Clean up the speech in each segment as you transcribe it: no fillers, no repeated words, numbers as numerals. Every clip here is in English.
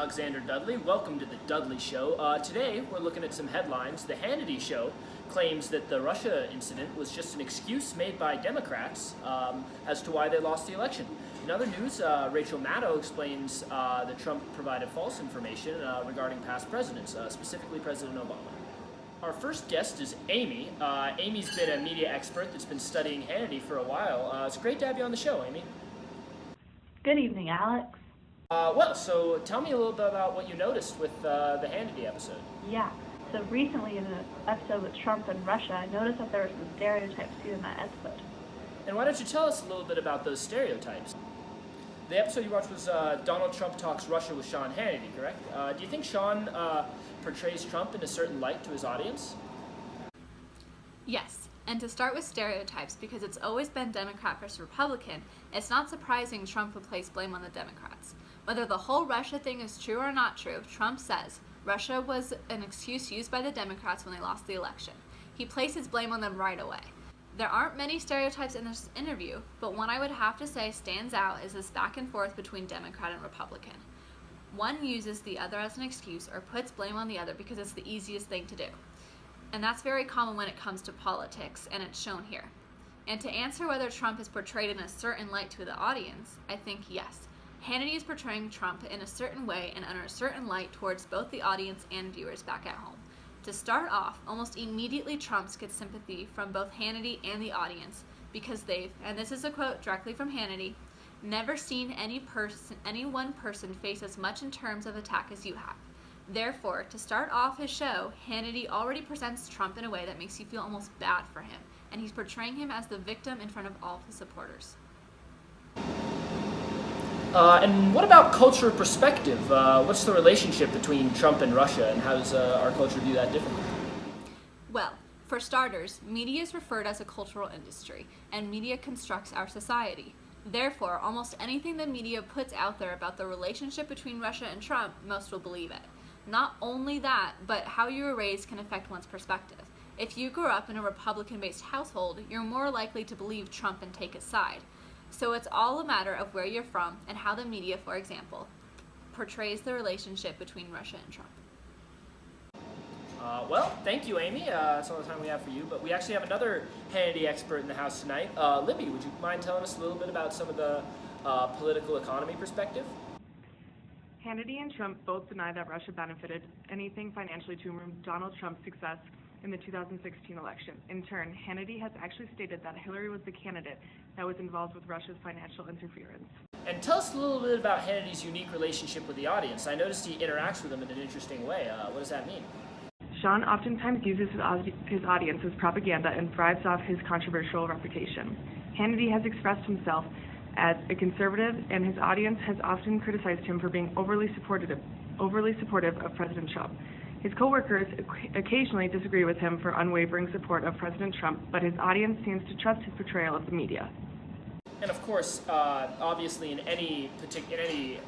Alexander Dudley. Welcome to the Dudley Show. Today we're looking at some headlines. The Hannity Show claims that the Russia incident was just an excuse made by Democrats as to why they lost the election. In other news, Rachel Maddow explains that Trump provided false information regarding past presidents, specifically President Obama. Our first guest is Amy. Amy's been a media expert that's been studying Hannity for a while. It's great to have you on the show, Amy. Good evening, Alex. So tell me a little bit about what you noticed with the Hannity episode. Yeah, so recently in an episode with Trump and Russia, I noticed that there were some stereotypes seen in that episode. And why don't you tell us a little bit about those stereotypes? The episode you watched was Donald Trump Talks Russia with Sean Hannity, correct? Do you think Sean portrays Trump in a certain light to his audience? Yes, and to start with stereotypes, because it's always been Democrat versus Republican, it's not surprising Trump would place blame on the Democrats. Whether the whole Russia thing is true or not true, Trump says Russia was an excuse used by the Democrats when they lost the election. He places blame on them right away. There aren't many stereotypes in this interview, but one I would have to say stands out is this back and forth between Democrat and Republican. One uses the other as an excuse or puts blame on the other because it's the easiest thing to do. And that's very common when it comes to politics, and it's shown here. And to answer whether Trump is portrayed in a certain light to the audience, I think yes. Hannity is portraying Trump in a certain way and under a certain light towards both the audience and viewers back at home. To start off, almost immediately Trump gets sympathy from both Hannity and the audience because they've, and this is a quote directly from Hannity, never seen any one person face as much in terms of attack as you have. Therefore, to start off his show, Hannity already presents Trump in a way that makes you feel almost bad for him, and he's portraying him as the victim in front of all of his supporters. And what about culture perspective? What's the relationship between Trump and Russia, and how does our culture view that differently? Well, for starters, media is referred as a cultural industry, and media constructs our society. Therefore, almost anything the media puts out there about the relationship between Russia and Trump, most will believe it. Not only that, but how you were raised can affect one's perspective. If you grew up in a Republican-based household, you're more likely to believe Trump and take his side. So it's all a matter of where you're from and how the media, for example, portrays the relationship between Russia and Trump. Well, thank you, Amy. That's all the time we have for you, but we actually have another Hannity expert in the house tonight. Libby, would you mind telling us a little bit about some of the political economy perspective? Hannity and Trump both deny that Russia benefited anything financially to Donald Trump's success in the 2016 election. In turn, Hannity has actually stated that Hillary was the candidate that was involved with Russia's financial interference. And tell us a little bit about Hannity's unique relationship with the audience. I noticed he interacts with them in an interesting way. What does that mean? Sean oftentimes uses his audience as propaganda and thrives off his controversial reputation. Hannity has expressed himself as a conservative, and his audience has often criticized him for being overly supportive of President Trump. His co-workers occasionally disagree with him for unwavering support of President Trump, but his audience seems to trust his portrayal of the media. And of course, obviously in any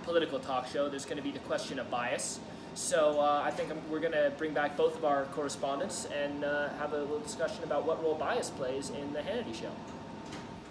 political talk show, there's going to be the question of bias. So I think we're going to bring back both of our correspondents and have a little discussion about what role bias plays in the Hannity show.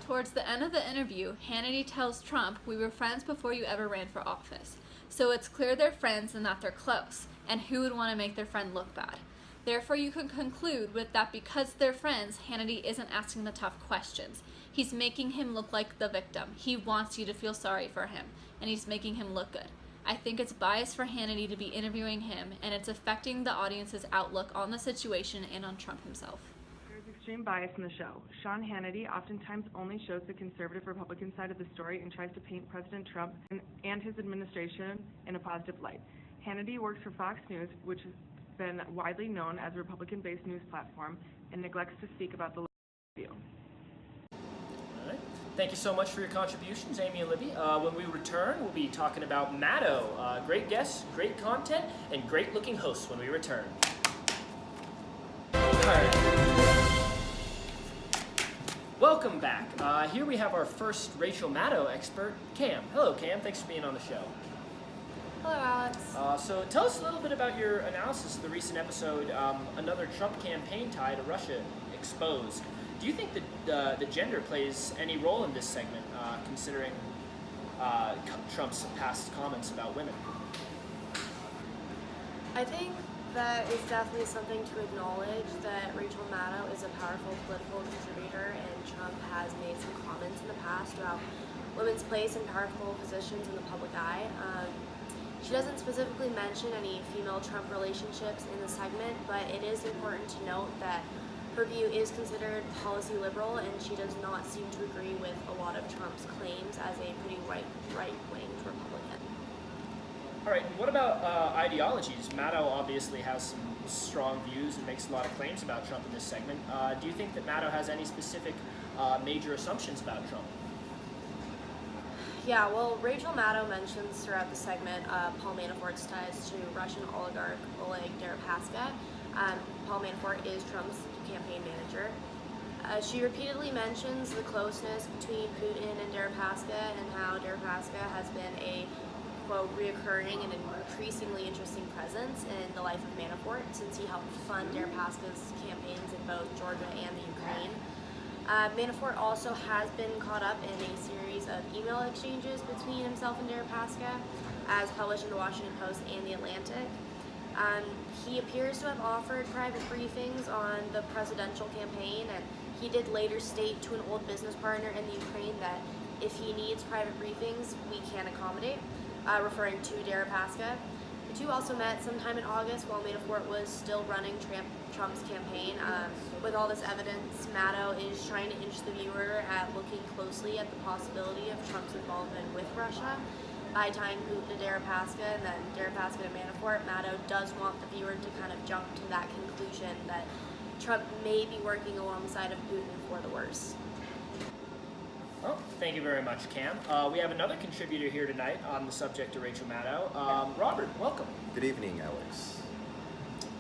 Towards the end of the interview, Hannity tells Trump, "We were friends before you ever ran for office." So it's clear they're friends and that they're close, and who would want to make their friend look bad? Therefore, you can conclude with that because they're friends, Hannity isn't asking the tough questions. He's making him look like the victim. He wants you to feel sorry for him, and he's making him look good. I think it's biased for Hannity to be interviewing him, and it's affecting the audience's outlook on the situation and on Trump himself. There's extreme bias in the show. Sean Hannity oftentimes only shows the conservative Republican side of the story and tries to paint President Trump and his administration in a positive light. Hannity works for Fox News, which has been widely known as a Republican-based news platform, and neglects to speak about the view. All right. Thank you so much for your contributions, Amy and Libby. When we return, we'll be talking about Maddow. Great guests, great content, and great-looking hosts when we return. All right. Welcome back. Here we have our first Rachel Maddow expert, Cam. Hello, Cam. Thanks for being on the show. Hello, Alex. So tell us a little bit about your analysis of the recent episode, Another Trump Campaign Tie to Russia Exposed. Do you think that the gender plays any role in this segment, considering Trump's past comments about women? I think that is definitely something to acknowledge, that Rachel Maddow is a powerful political contributor, and Trump has made some comments in the past about women's place in powerful positions in the public eye. She doesn't specifically mention any female Trump relationships in the segment, but it is important to note that her view is considered policy liberal, and she does not seem to agree with a lot of Trump's claims as a pretty right-winged Republican. All right, and what about ideologies? Maddow obviously has some strong views and makes a lot of claims about Trump in this segment. Do you think that Maddow has any specific major assumptions about Trump? Yeah, well, Rachel Maddow mentions throughout the segment Paul Manafort's ties to Russian oligarch Oleg Deripaska. Paul Manafort is Trump's campaign manager. She repeatedly mentions the closeness between Putin and Deripaska, and how Deripaska has been a, quote, reoccurring and increasingly interesting presence in the life of Manafort since he helped fund Deripaska's campaigns in both Georgia and the Ukraine. Manafort also has been caught up in a series of email exchanges between himself and Deripaska, as published in the Washington Post and the Atlantic. He appears to have offered private briefings on the presidential campaign, and he did later state to an old business partner in the Ukraine that if he needs private briefings, we can accommodate, referring to Deripaska. The two also met sometime in August while Manafort was still running Trump's campaign. With all this evidence, Maddow is trying to inch the viewer at looking closely at the possibility of Trump's involvement with Russia by tying Putin to Deripaska and then Deripaska to Manafort. Maddow does want the viewer to kind of jump to that conclusion that Trump may be working alongside of Putin for the worse. Well, thank you very much, Cam. We have another contributor here tonight on the subject of Rachel Maddow. Robert, welcome. Good evening, Alex.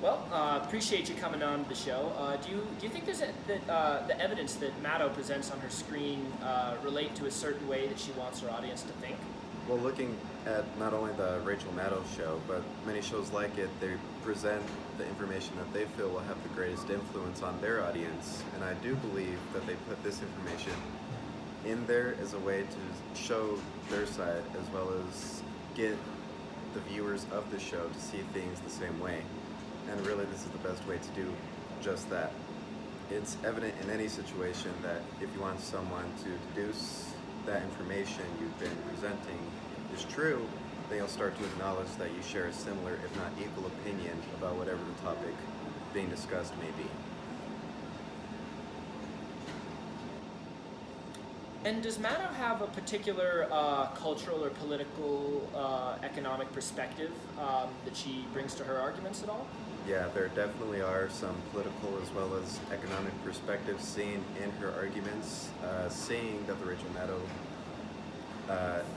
Well, appreciate you coming on the show. Do you think there's the evidence that Maddow presents on her screen relate to a certain way that she wants her audience to think? Well, looking at not only the Rachel Maddow show, but many shows like it, they present the information that they feel will have the greatest influence on their audience, and I do believe that they put this information in there as a way to show their side as well as get the viewers of the show to see things the same way. And really, this is the best way to do just that. It's evident in any situation that if you want someone to deduce that information you've been presenting is true, then you'll start to acknowledge that you share a similar, if not equal, opinion about whatever the topic being discussed may be. And does Maddow have a particular cultural or political, economic perspective that she brings to her arguments at all? Yeah, there definitely are some political as well as economic perspectives seen in her arguments. Seeing that the Rachel Maddow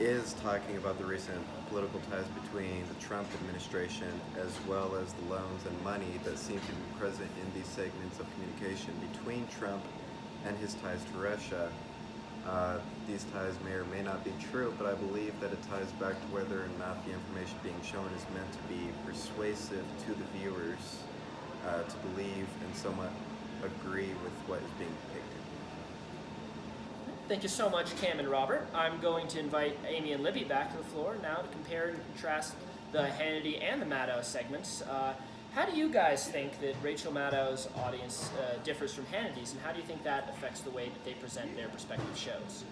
is talking about the recent political ties between the Trump administration as well as the loans and money that seem to be present in these segments of communication between Trump and his ties to Russia. These ties may or may not be true, but I believe that it ties back to whether or not the information being shown is meant to be persuasive to the viewers to believe and somewhat agree with what is being depicted. Thank you so much, Cam and Robert. I'm going to invite Amy and Libby back to the floor now to compare and contrast the Hannity and the Maddow segments. How do you guys think that Rachel Maddow's audience differs from Hannity's, and how do you think that affects the way that they present their respective shows?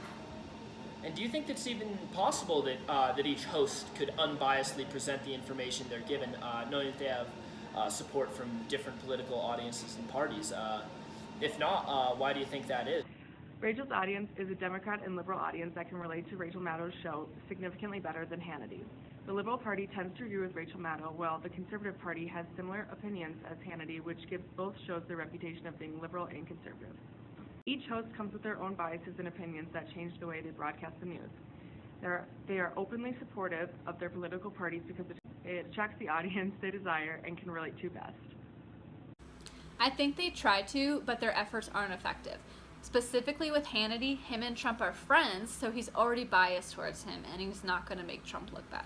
And do you think it's even possible that that each host could unbiasedly present the information they're given, knowing that they have support from different political audiences and parties? If not, why do you think that is? Rachel's audience is a Democrat and liberal audience that can relate to Rachel Maddow's show significantly better than Hannity's. The Liberal Party tends to agree with Rachel Maddow, while the Conservative Party has similar opinions as Hannity, which gives both shows their reputation of being liberal and conservative. Each host comes with their own biases and opinions that change the way they broadcast the news. They are openly supportive of their political parties because it attracts the audience they desire and can relate to best. I think they try to, but their efforts aren't effective. Specifically with Hannity, him and Trump are friends, so he's already biased towards him, and he's not going to make Trump look bad.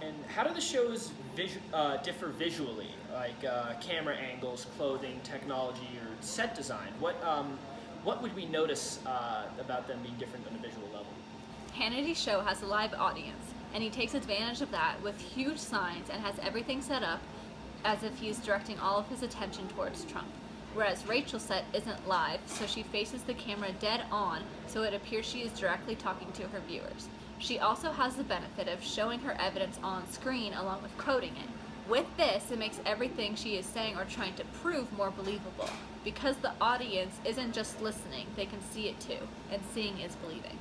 And how do the shows differ visually, like camera angles, clothing, technology, or set design? What would we notice about them being different on a visual level? Hannity's show has a live audience. and he takes advantage of that with huge signs and has everything set up as if he's directing all of his attention towards Trump. Whereas Rachel's set isn't live, so she faces the camera dead on, so it appears she is directly talking to her viewers. She also has the benefit of showing her evidence on screen along with quoting it. With this, it makes everything she is saying or trying to prove more believable, because the audience isn't just listening, they can see it too, and seeing is believing.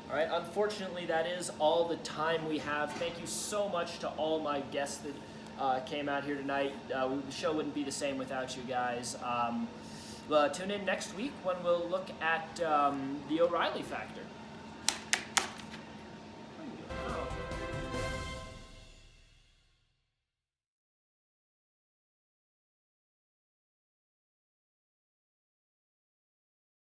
All right, unfortunately, that is all the time we have. Thank you so much to all my guests that came out here tonight. The show wouldn't be the same without you guys. Tune in next week when we'll look at the O'Reilly factor.